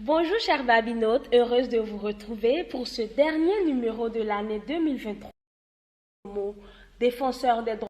Bonjour chers babinotes, heureuse de vous retrouver pour ce dernier numéro de l'année 2023. Défenseur des droits.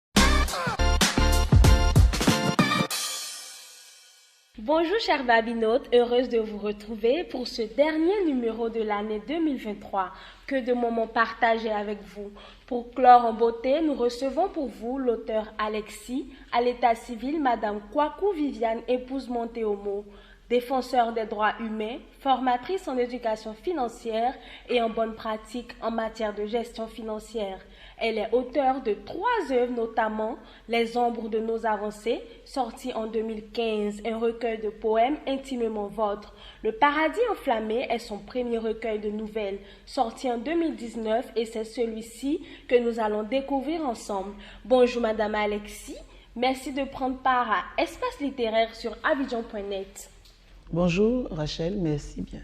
Bonjour chers babinotes, heureuse de vous retrouver pour ce dernier numéro de l'année 2023. Que de moments partagés avec vous. Pour clore en beauté, nous recevons pour vous l'auteur Alexis, à l'état civil Madame Kwaku Viviane, épouse Monteomo. Défenseur des droits humains, formatrice en éducation financière et en bonne pratique en matière de gestion financière. Elle est auteure de 3 œuvres, notamment Les ombres de nos avancées, sorti en 2015, un recueil de poèmes intimement vôtres. Le paradis enflammé est son premier recueil de nouvelles, sorti en 2019, et c'est celui-ci que nous allons découvrir ensemble. Bonjour Madame Alexis, merci de prendre part à Espace littéraire sur abidjan.net. Bonjour Rachel, merci bien.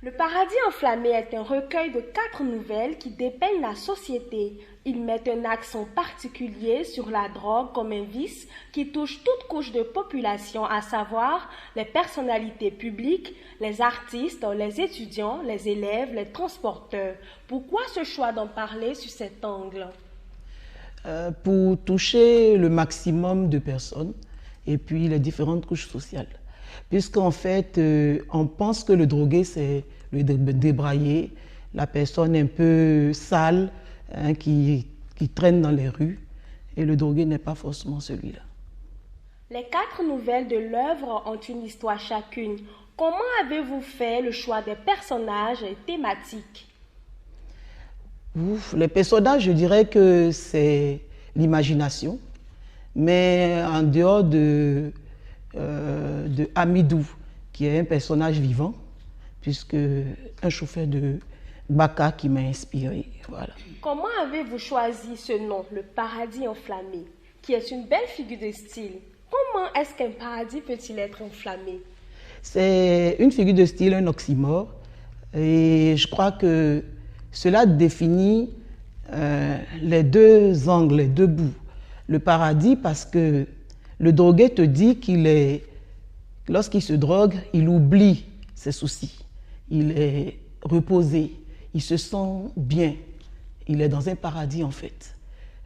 Le paradis enflammé est un recueil de 4 nouvelles qui dépeignent la société. Ils mettent un accent particulier sur la drogue comme un vice qui touche toute couche de population, à savoir les personnalités publiques, les artistes, les étudiants, les élèves, les transporteurs. Pourquoi ce choix d'en parler sur cet angle? Pour toucher le maximum de personnes et puis les différentes couches sociales. Puisqu'en fait, on pense que le drogué, c'est le débraillé, la personne un peu sale, hein, qui traîne dans les rues. Et le drogué n'est pas forcément celui-là. Les 4 nouvelles de l'œuvre ont une histoire chacune. Comment avez-vous fait le choix des personnages et thématiques? Les personnages, je dirais que c'est l'imagination. Mais en dehors de Hamidou, qui est un personnage vivant, puisque un chauffeur de Baka qui m'a inspiré. Voilà. Comment avez-vous choisi ce nom, le paradis enflammé, qui est une belle figure de style? Comment est-ce qu'un paradis peut-il être enflammé? C'est une figure de style, un oxymore, et je crois que cela définit les deux angles, les deux bouts. Le paradis, parce que le drogué te dit lorsqu'il se drogue, il oublie ses soucis. Il est reposé, il se sent bien. Il est dans un paradis en fait.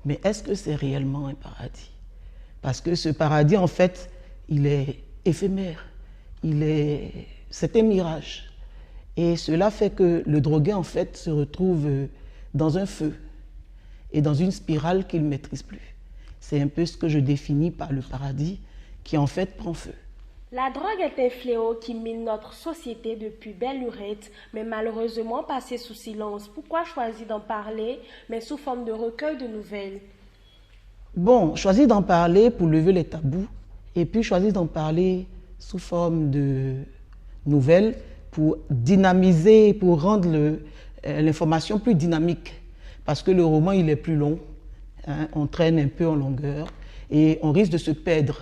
Mais est-ce que c'est réellement un paradis? Parce que ce paradis en fait, il est éphémère. C'est un mirage. Et cela fait que le drogué en fait se retrouve dans un feu et dans une spirale qu'il ne maîtrise plus. C'est un peu ce que je définis par le paradis qui en fait prend feu. La drogue est un fléau qui mine notre société depuis belle lurette, mais malheureusement passé sous silence. Pourquoi choisir d'en parler, mais sous forme de recueil de nouvelles? Bon, choisir d'en parler pour lever les tabous, et puis choisir d'en parler sous forme de nouvelles pour dynamiser, pour rendre l'information plus dynamique. Parce que le roman, il est plus long. Hein, on traîne un peu en longueur et on risque de se perdre.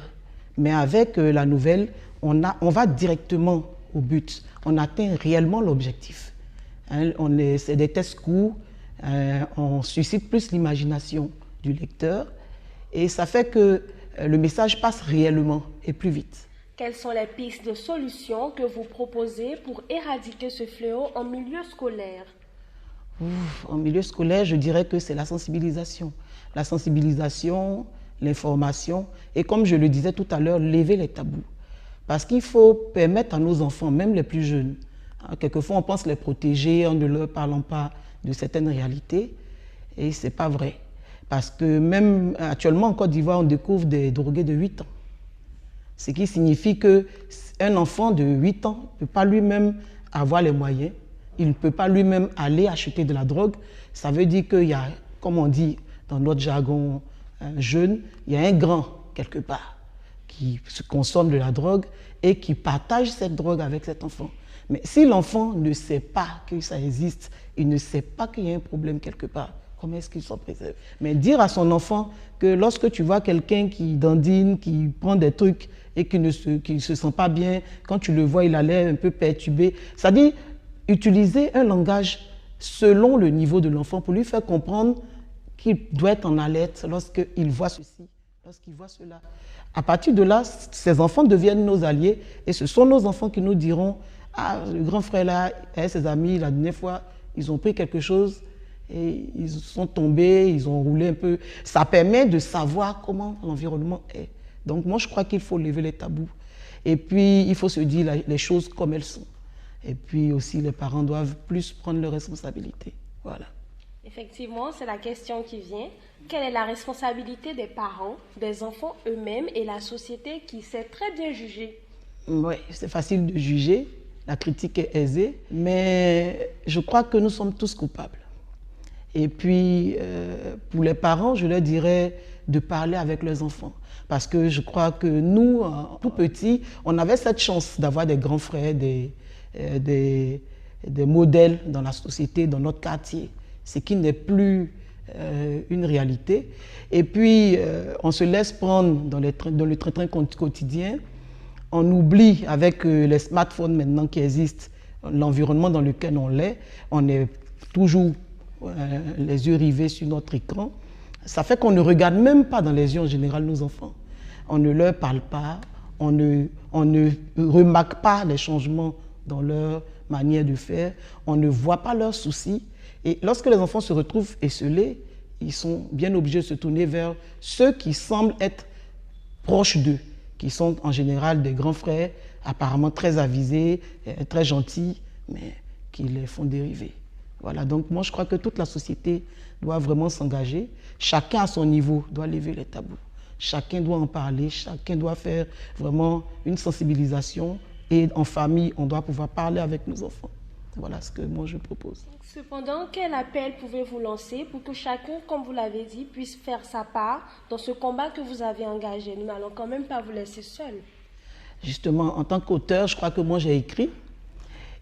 Mais avec la nouvelle, on va directement au but. On atteint réellement l'objectif. Hein, c'est des tests courts, on suscite plus l'imagination du lecteur et ça fait que le message passe réellement et plus vite. Quelles sont les pistes de solutions que vous proposez pour éradiquer ce fléau en milieu scolaire? En milieu scolaire, je dirais que c'est la sensibilisation. La sensibilisation, l'information et comme je le disais tout à l'heure, lever les tabous. Parce qu'il faut permettre à nos enfants, même les plus jeunes, hein, quelquefois on pense les protéger en ne leur parlant pas de certaines réalités et ce n'est pas vrai. Parce que même actuellement en Côte d'Ivoire, on découvre des drogués de 8 ans. Ce qui signifie qu'un enfant de 8 ans ne peut pas lui-même avoir les moyens, il ne peut pas lui-même aller acheter de la drogue. Ça veut dire qu'il y a, comme on dit dans notre jargon jeune, il y a un grand quelque part qui consomme de la drogue et qui partage cette drogue avec cet enfant. Mais si l'enfant ne sait pas que ça existe, il ne sait pas qu'il y a un problème quelque part, comment est-ce qu'il s'en préserve? Mais dire à son enfant que lorsque tu vois quelqu'un qui dandine, qui prend des trucs et qui ne se sent pas bien, quand tu le vois, il a l'air un peu perturbé, ça dit utiliser un langage selon le niveau de l'enfant pour lui faire comprendre qu'il doit être en alerte lorsqu'il voit ceci, lorsqu'il voit cela. À partir de là, ces enfants deviennent nos alliés et ce sont nos enfants qui nous diront Ah, le grand frère là, et ses amis, la dernière fois, ils ont pris quelque chose et ils sont tombés, ils ont roulé un peu. Ça permet de savoir comment l'environnement est. Donc moi, je crois qu'il faut lever les tabous. Et puis, il faut se dire les choses comme elles sont. Et puis aussi, les parents doivent plus prendre leurs responsabilités. Voilà. Effectivement, c'est la question qui vient. Quelle est la responsabilité des parents, des enfants eux-mêmes et la société qui sait très bien juger? Oui, c'est facile de juger, la critique est aisée, mais je crois que nous sommes tous coupables. Et puis, pour les parents, je leur dirais de parler avec leurs enfants. Parce que je crois que nous, tout petits, on avait cette chance d'avoir des grands frères, des modèles dans la société, dans notre quartier, ce qui n'est plus une réalité. Et puis, on se laisse prendre dans le train-train quotidien. On oublie avec les smartphones maintenant qui existent, l'environnement dans lequel on est toujours les yeux rivés sur notre écran. Ça fait qu'on ne regarde même pas dans les yeux en général nos enfants. On ne leur parle pas, on ne remarque pas les changements dans leur manière de faire, on ne voit pas leurs soucis. Et lorsque les enfants se retrouvent esseulés, ils sont bien obligés de se tourner vers ceux qui semblent être proches d'eux, qui sont en général des grands frères, apparemment très avisés, très gentils, mais qui les font dériver. Voilà, donc moi je crois que toute la société doit vraiment s'engager. Chacun à son niveau doit lever les tabous. Chacun doit en parler, chacun doit faire vraiment une sensibilisation. Et en famille, on doit pouvoir parler avec nos enfants. Voilà ce que moi je propose. Cependant, quel appel pouvez-vous lancer pour que chacun, comme vous l'avez dit, puisse faire sa part dans ce combat que vous avez engagé? Nous n'allons quand même pas vous laisser seuls. Justement, en tant qu'auteur, je crois que moi j'ai écrit.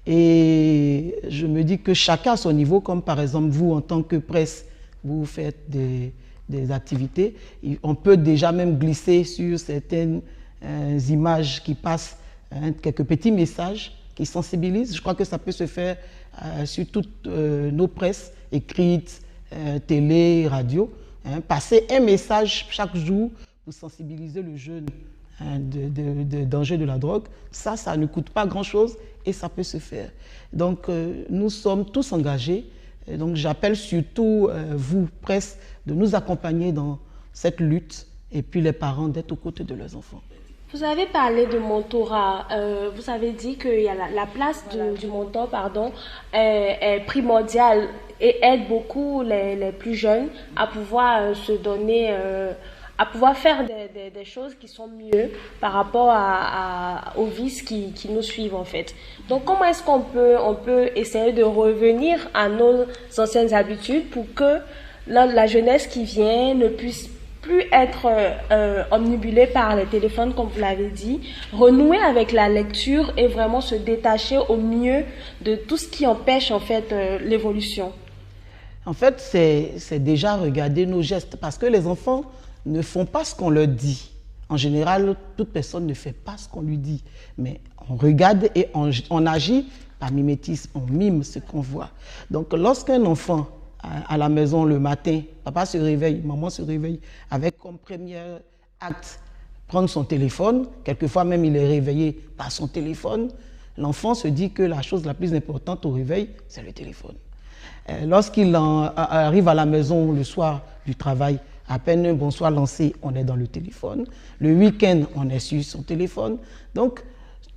Et je me dis que chacun à son niveau, comme par exemple vous en tant que presse, vous faites des activités, on peut déjà même glisser sur certaines images qui passent, quelques petits messages qui sensibilisent. Je crois que ça peut se faire sur toutes nos presses écrites, télé, radio. Passer un message chaque jour pour sensibiliser le jeune de danger de la drogue, ça ne coûte pas grand-chose et ça peut se faire. Donc, nous sommes tous engagés. Et donc, j'appelle surtout vous, presse, de nous accompagner dans cette lutte et puis les parents d'être aux côtés de leurs enfants. Vous avez parlé de mentorat. Vous avez dit que la place du mentor est primordiale et aide beaucoup les plus jeunes à pouvoir se donner, à pouvoir faire des choses qui sont mieux par rapport aux vices qui nous suivent en fait. Donc comment est-ce qu'on peut essayer de revenir à nos anciennes habitudes pour que la jeunesse qui vient ne puisse plus être omnibulé par les téléphones, comme vous l'avez dit, renouer avec la lecture et vraiment se détacher au mieux de tout ce qui empêche en fait l'évolution? En fait, c'est déjà regarder nos gestes, parce que les enfants ne font pas ce qu'on leur dit. En général, toute personne ne fait pas ce qu'on lui dit, mais on regarde et on agit par mimétisme, on mime ce qu'on voit. Donc, lorsqu'un enfant à la maison le matin, papa se réveille, maman se réveille, avec comme premier acte prendre son téléphone, quelquefois même il est réveillé par son téléphone, l'enfant se dit que la chose la plus importante au réveil, c'est le téléphone. Lorsqu'il arrive à la maison le soir du travail, à peine un bonsoir lancé, on est dans le téléphone. Le week-end, on est sur son téléphone. Donc,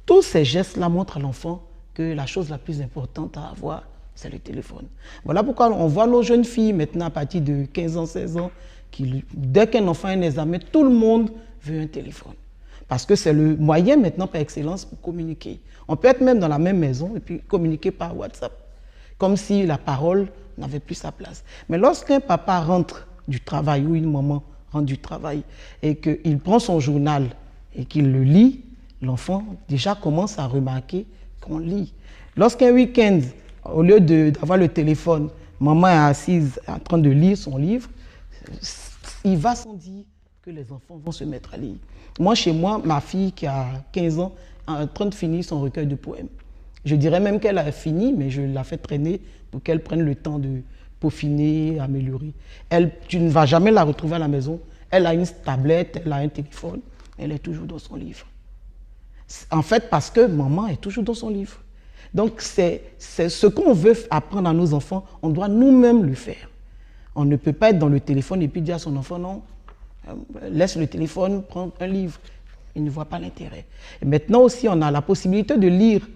tous ces gestes-là montrent à l'enfant que la chose la plus importante à avoir, c'est le téléphone. Voilà pourquoi on voit nos jeunes filles maintenant à partir de 15 ans, 16 ans, qui, dès qu'un enfant a un examen, tout le monde veut un téléphone. Parce que c'est le moyen maintenant par excellence pour communiquer. On peut être même dans la même maison et puis communiquer par WhatsApp, comme si la parole n'avait plus sa place. Mais lorsqu'un papa rentre du travail ou une maman rentre du travail et qu'il prend son journal et qu'il le lit, l'enfant déjà commence à remarquer qu'on lit. Lorsqu'un week-end, au lieu d'avoir le téléphone, maman est assise en train de lire son livre, il va sans dire que les enfants vont se mettre à lire. Moi, chez moi, ma fille qui a 15 ans est en train de finir son recueil de poèmes. Je dirais même qu'elle a fini, mais je la fais traîner pour qu'elle prenne le temps de peaufiner, améliorer. Tu ne vas jamais la retrouver à la maison. Elle a une tablette, elle a un téléphone, elle est toujours dans son livre. En fait, parce que maman est toujours dans son livre. Donc, c'est ce qu'on veut apprendre à nos enfants, on doit nous-mêmes le faire. On ne peut pas être dans le téléphone et puis dire à son enfant, non, laisse le téléphone, prends un livre. Il ne voit pas l'intérêt. Maintenant aussi, on a la possibilité de lire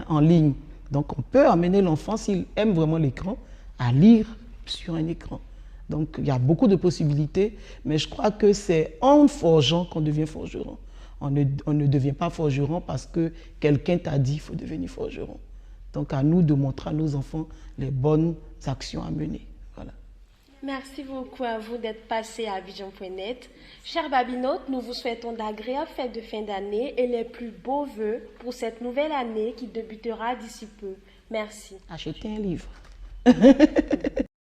en ligne. Donc, on peut amener l'enfant, s'il aime vraiment l'écran, à lire sur un écran. Donc, il y a beaucoup de possibilités, mais je crois que c'est en forgeant qu'on devient forgeron. On ne devient pas forgeron parce que quelqu'un t'a dit qu'il faut devenir forgeron. Donc, à nous de montrer à nos enfants les bonnes actions à mener. Voilà. Merci beaucoup à vous d'être passé à Abidjan.net. Cher Babinote, nous vous souhaitons d'agréables fêtes de fin d'année et les plus beaux vœux pour cette nouvelle année qui débutera d'ici peu. Merci. Achetez un livre.